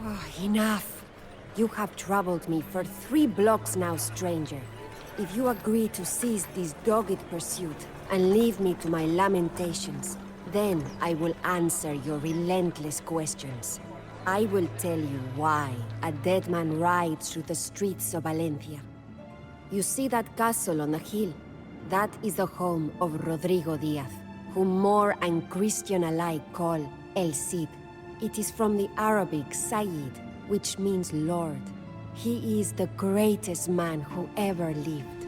Oh, enough. You have troubled me for 3 blocks now, stranger. If you agree to cease this dogged pursuit and leave me to my lamentations, then I will answer your relentless questions. I will tell you why a dead man rides through the streets of Valencia. You see that castle on the hill? That is the home of Rodrigo Diaz, whom Moor and Christian alike call El Cid. It is from the Arabic Sayyid, which means Lord. He is the greatest man who ever lived.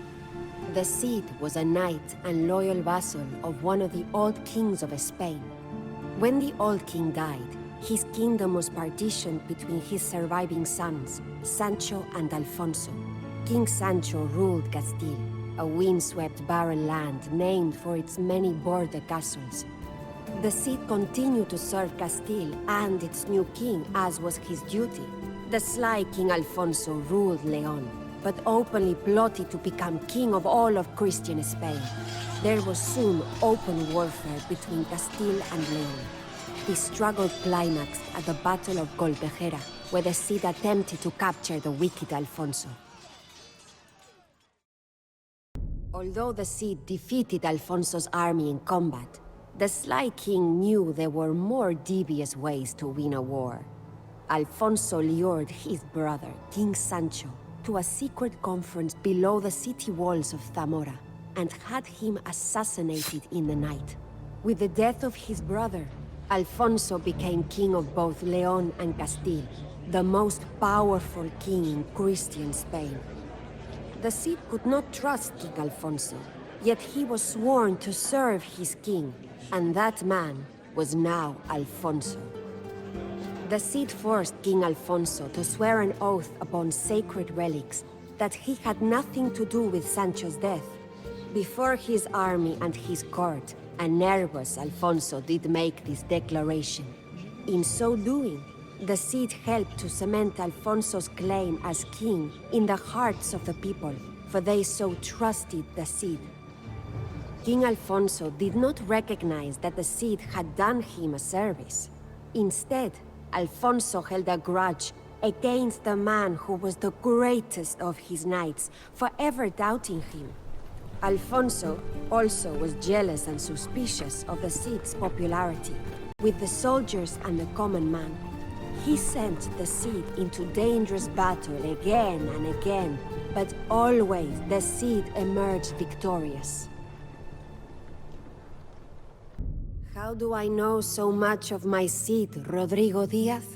The Cid was a knight and loyal vassal of one of the old kings of Spain. When the old king died, his kingdom was partitioned between his surviving sons, Sancho and Alfonso. King Sancho ruled Castile, a windswept barren land named for its many border castles. The Cid continued to serve Castile and its new king, as was his duty. The sly King Alfonso ruled León, but openly plotted to become king of all of Christian Spain. There was soon open warfare between Castile and León. The struggle climaxed at the Battle of Coltejera, where the Cid attempted to capture the wicked Alfonso. Although the Cid defeated Alfonso's army in combat, the sly king knew there were more devious ways to win a war. Alfonso lured his brother, King Sancho, to a secret conference below the city walls of Zamora, and had him assassinated in the night. With the death of his brother, Alfonso became king of both León and Castile, the most powerful king in Christian Spain. The Cid could not trust King Alfonso, yet he was sworn to serve his king, and that man was now Alfonso. The Cid forced King Alfonso to swear an oath upon sacred relics that he had nothing to do with Sancho's death. Before his army and his court, a nervous Alfonso did make this declaration. In so doing, the Cid helped to cement Alfonso's claim as king in the hearts of the people, for they so trusted the Cid. King Alfonso did not recognize that the Cid had done him a service. Instead, Alfonso held a grudge against the man who was the greatest of his knights for ever doubting him. Alfonso also was jealous and suspicious of the Cid's popularity with the soldiers and the common man. He sent the Cid into dangerous battle again and again, but always the Cid emerged victorious. How do I know so much of my Cid, Rodrigo Diaz?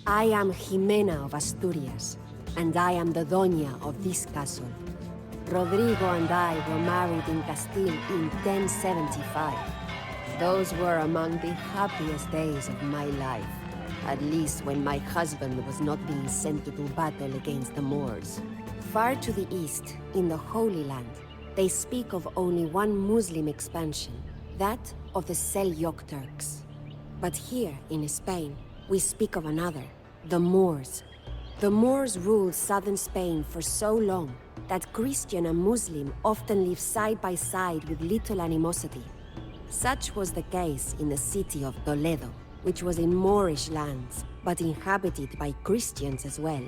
I am Jimena of Asturias, and I am the Doña of this castle. Rodrigo and I were married in Castile in 1075. Those were among the happiest days of my life, at least when my husband was not being sent to do battle against the Moors. Far to the east, in the Holy Land, they speak of only one Muslim expansion, that of the Seljuk Turks. But here, in Spain, we speak of another, the Moors. The Moors ruled southern Spain for so long that Christian and Muslim often lived side by side with little animosity. Such was the case in the city of Toledo, which was in Moorish lands, but inhabited by Christians as well.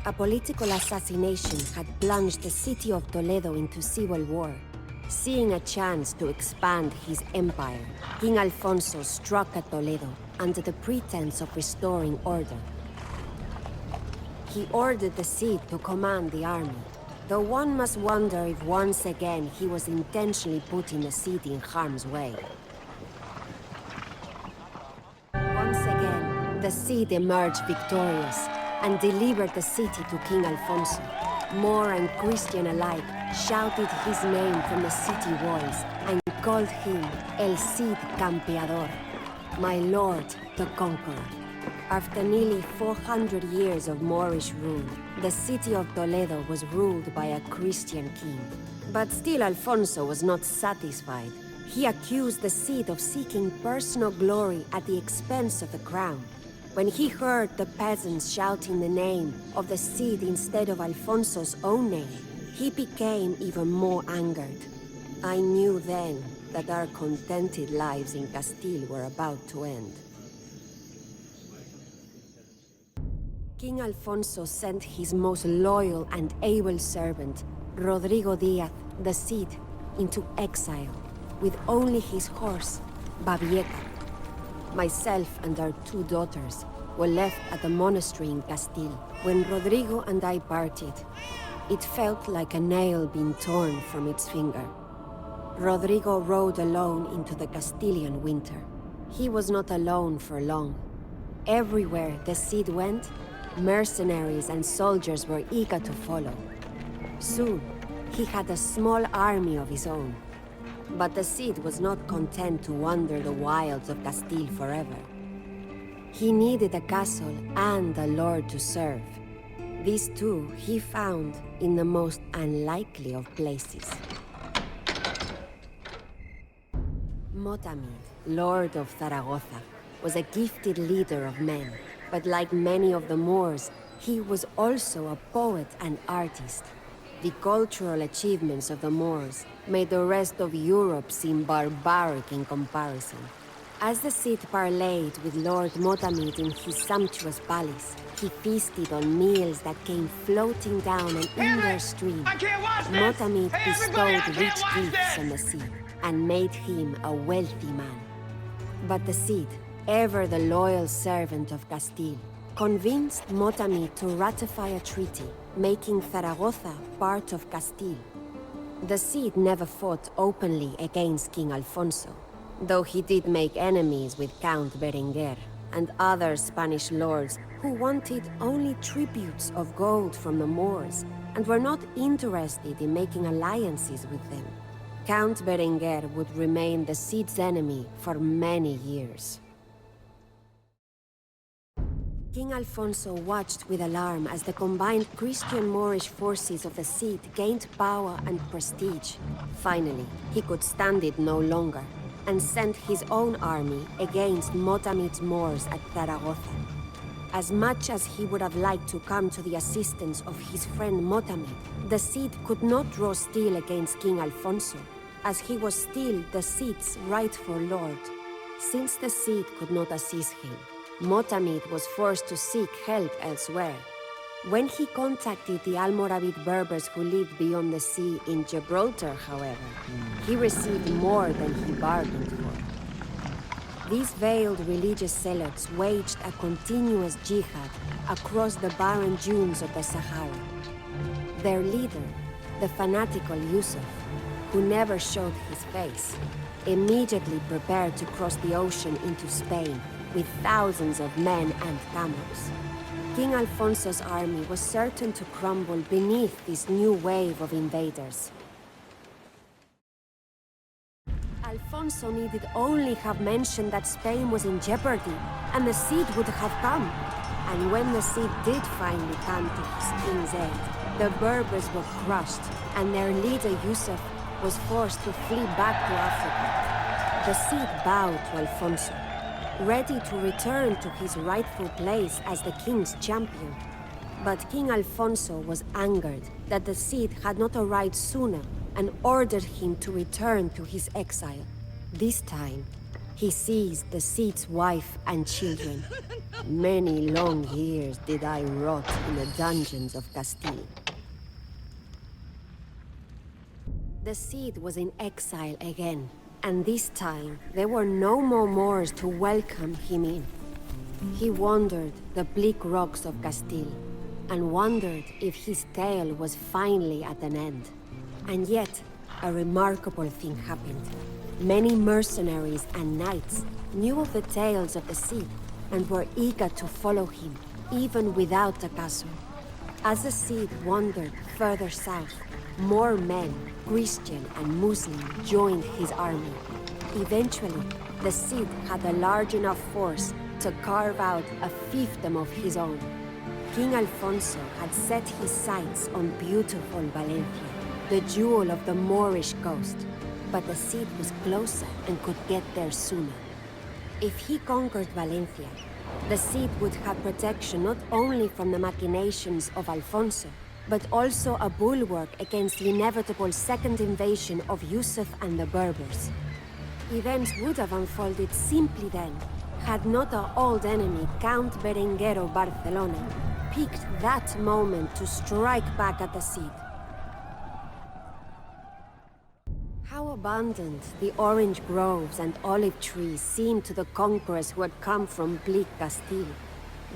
A political assassination had plunged the city of Toledo into civil war. Seeing a chance to expand his empire, King Alfonso struck at Toledo under the pretense of restoring order. He ordered the Cid to command the army, though one must wonder if once again he was intentionally putting the Cid in harm's way. Once again, the Cid emerged victorious and delivered the city to King Alfonso. Moor and Christian alike shouted his name from the city walls and called him El Cid Campeador, my lord the conqueror. After nearly 400 years of Moorish rule, the city of Toledo was ruled by a Christian king. But still Alfonso was not satisfied. He accused the Cid of seeking personal glory at the expense of the crown. When he heard the peasants shouting the name of the Cid instead of Alfonso's own name, he became even more angered. I knew then that our contented lives in Castile were about to end. King Alfonso sent his most loyal and able servant, Rodrigo Diaz, the Cid, into exile, with only his horse, Babieca. Myself and our 2 daughters were left at the monastery in Castile when Rodrigo and I parted. It felt like a nail being torn from its finger. Rodrigo rode alone into the Castilian winter. He was not alone for long. Everywhere the Cid went, mercenaries and soldiers were eager to follow. Soon, he had a small army of his own. But the Cid was not content to wander the wilds of Castile forever. He needed a castle and a lord to serve. These two he found in the most unlikely of places. Motamid, Lord of Zaragoza, was a gifted leader of men, but like many of the Moors, he was also a poet and artist. The cultural achievements of the Moors made the rest of Europe seem barbaric in comparison. As the Cid parleyed with Lord Motamid in his sumptuous palace, he feasted on meals that came floating down an inner stream. Motamid bestowed rich gifts on the Cid and made him a wealthy man. But the Cid, ever the loyal servant of Castile, convinced Motamid to ratify a treaty, making Zaragoza part of Castile. The Cid never fought openly against King Alfonso, though he did make enemies with Count Berenguer and other Spanish lords who wanted only tributes of gold from the Moors and were not interested in making alliances with them. Count Berenguer would remain the Cid's enemy for many years. King Alfonso watched with alarm as the combined Christian-Moorish forces of the Cid gained power and prestige. Finally, he could stand it no longer, and sent his own army against Motamid's Moors at Zaragoza. As much as he would have liked to come to the assistance of his friend Motamid, the Cid could not draw steel against King Alfonso, as he was still the Cid's rightful lord. Since the Cid could not assist him, Motamid was forced to seek help elsewhere. When he contacted the Almoravid Berbers who lived beyond the sea in Gibraltar, however, he received more than he bargained for. These veiled religious zealots waged a continuous jihad across the barren dunes of the Sahara. Their leader, the fanatical Yusuf, who never showed his face, immediately prepared to cross the ocean into Spain with thousands of men and camels. King Alfonso's army was certain to crumble beneath this new wave of invaders. Alfonso needed only have mentioned that Spain was in jeopardy, and the Cid would have come. And when the Cid did finally come to his king's aid, the Berbers were crushed, and their leader Yusuf was forced to flee back to Africa. The Cid bowed to Alfonso, ready to return to his rightful place as the king's champion. But King Alfonso was angered that the Cid had not arrived sooner and ordered him to return to his exile. This time, he seized the Cid's wife and children. Many long years did I rot in the dungeons of Castile. The Cid was in exile again, and this time there were no more Moors to welcome him in. He wandered the bleak rocks of Castile, and wondered if his tale was finally at an end. And yet, a remarkable thing happened. Many mercenaries and knights knew of the tales of the Cid, and were eager to follow him, even without a castle. As the Cid wandered further south, more men, Christian and Muslim, joined his army. Eventually, the Cid had a large enough force to carve out a fiefdom of his own. King Alfonso had set his sights on beautiful Valencia, the jewel of the Moorish coast, but the Cid was closer and could get there sooner. If he conquered Valencia, the Cid would have protection not only from the machinations of Alfonso, but also a bulwark against the inevitable second invasion of Yusuf and the Berbers. Events would have unfolded simply then, had not our old enemy Count Berenguer of Barcelona picked that moment to strike back at the Cid. How abundant the orange groves and olive trees seemed to the conquerors who had come from bleak Castile.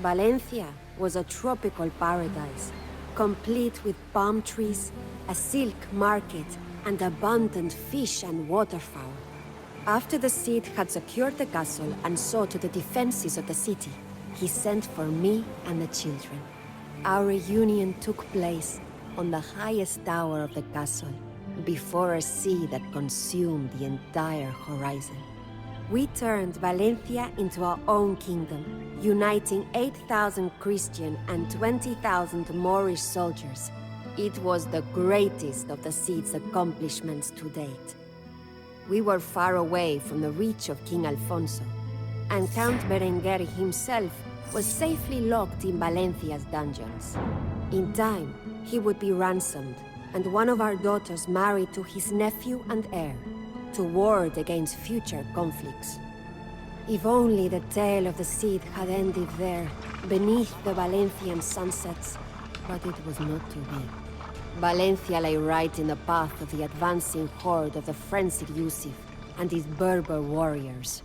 Valencia was a tropical paradise, complete with palm trees, a silk market, and abundant fish and waterfowl. After the Cid had secured the castle and saw to the defenses of the city, he sent for me and the children. Our reunion took place on the highest tower of the castle, before a sea that consumed the entire horizon. We turned Valencia into our own kingdom, uniting 8,000 Christian and 20,000 Moorish soldiers. It was the greatest of the Cid's accomplishments to date. We were far away from the reach of King Alfonso, and Count Berenguer himself was safely locked in Valencia's dungeons. In time, he would be ransomed, and one of our daughters married to his nephew and heir, to ward against future conflicts. If only the tale of the Cid had ended there, beneath the Valencian sunsets, but it was not to be. Valencia lay right in the path of the advancing horde of the frenzied Yusuf and his Berber warriors.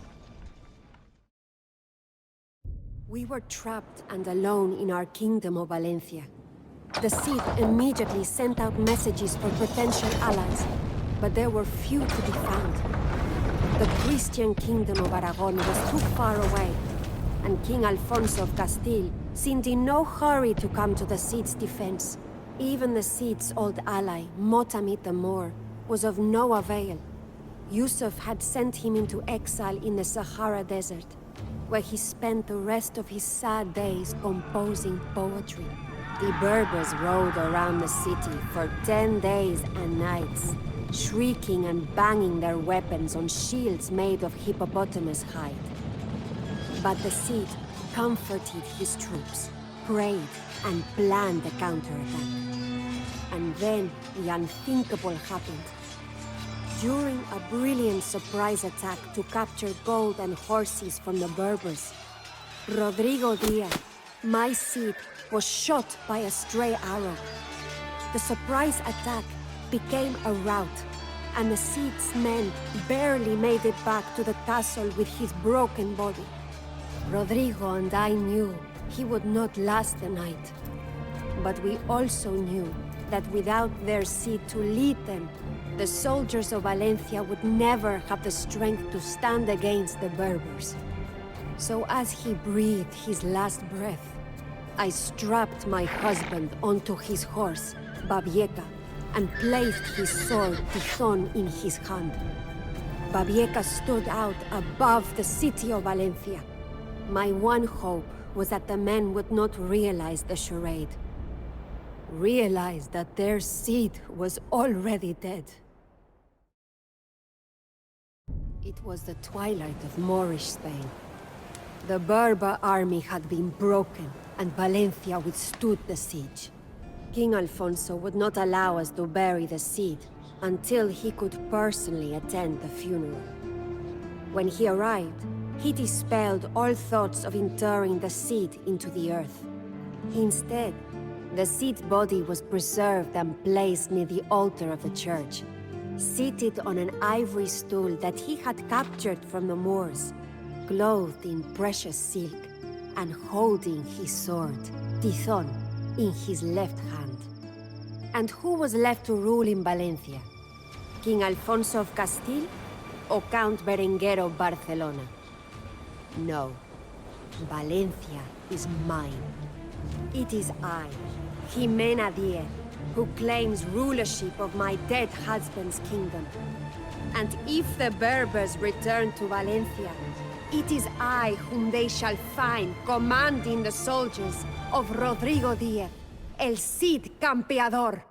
We were trapped and alone in our kingdom of Valencia. The Cid immediately sent out messages for potential allies, but there were few to be found. The Christian kingdom of Aragon was too far away, and King Alfonso of Castile seemed in no hurry to come to the Cid's defense. Even the Cid's old ally, Motamid the Moor, was of no avail. Yusuf had sent him into exile in the Sahara Desert, where he spent the rest of his sad days composing poetry. The Berbers rode around the city for 10 days and nights, shrieking and banging their weapons on shields made of hippopotamus hide. But the Cid comforted his troops, prayed, and planned a counterattack. And then the unthinkable happened. During a brilliant surprise attack to capture gold and horses from the Berbers, Rodrigo Diaz, my Cid, was shot by a stray arrow. The surprise attack became a rout, and the Cid's men barely made it back to the castle with his broken body. Rodrigo and I knew he would not last the night. But we also knew that without their Cid to lead them, the soldiers of Valencia would never have the strength to stand against the Berbers. So as he breathed his last breath, I strapped my husband onto his horse, Babieca, and placed his sword, Tizon, in his hand. Babieca stood out above the city of Valencia. My one hope was that the men would not realize the charade. Realize that their Cid was already dead. It was the twilight of Moorish Spain. The Berber army had been broken, and Valencia withstood the siege. King Alfonso would not allow us to bury the Cid until he could personally attend the funeral. When he arrived, he dispelled all thoughts of interring the Cid into the earth. Instead, the Cid's body was preserved and placed near the altar of the church, seated on an ivory stool that he had captured from the Moors, clothed in precious silk, and holding his sword, Tizon, in his left hand. And who was left to rule in Valencia? King Alfonso of Castile or Count Berenguer of Barcelona? No. Valencia is mine. It is I, Jimena Diez, who claims rulership of my dead husband's kingdom. And if the Berbers return to Valencia, it is I whom they shall find commanding the soldiers of Rodrigo Diaz, el Cid Campeador.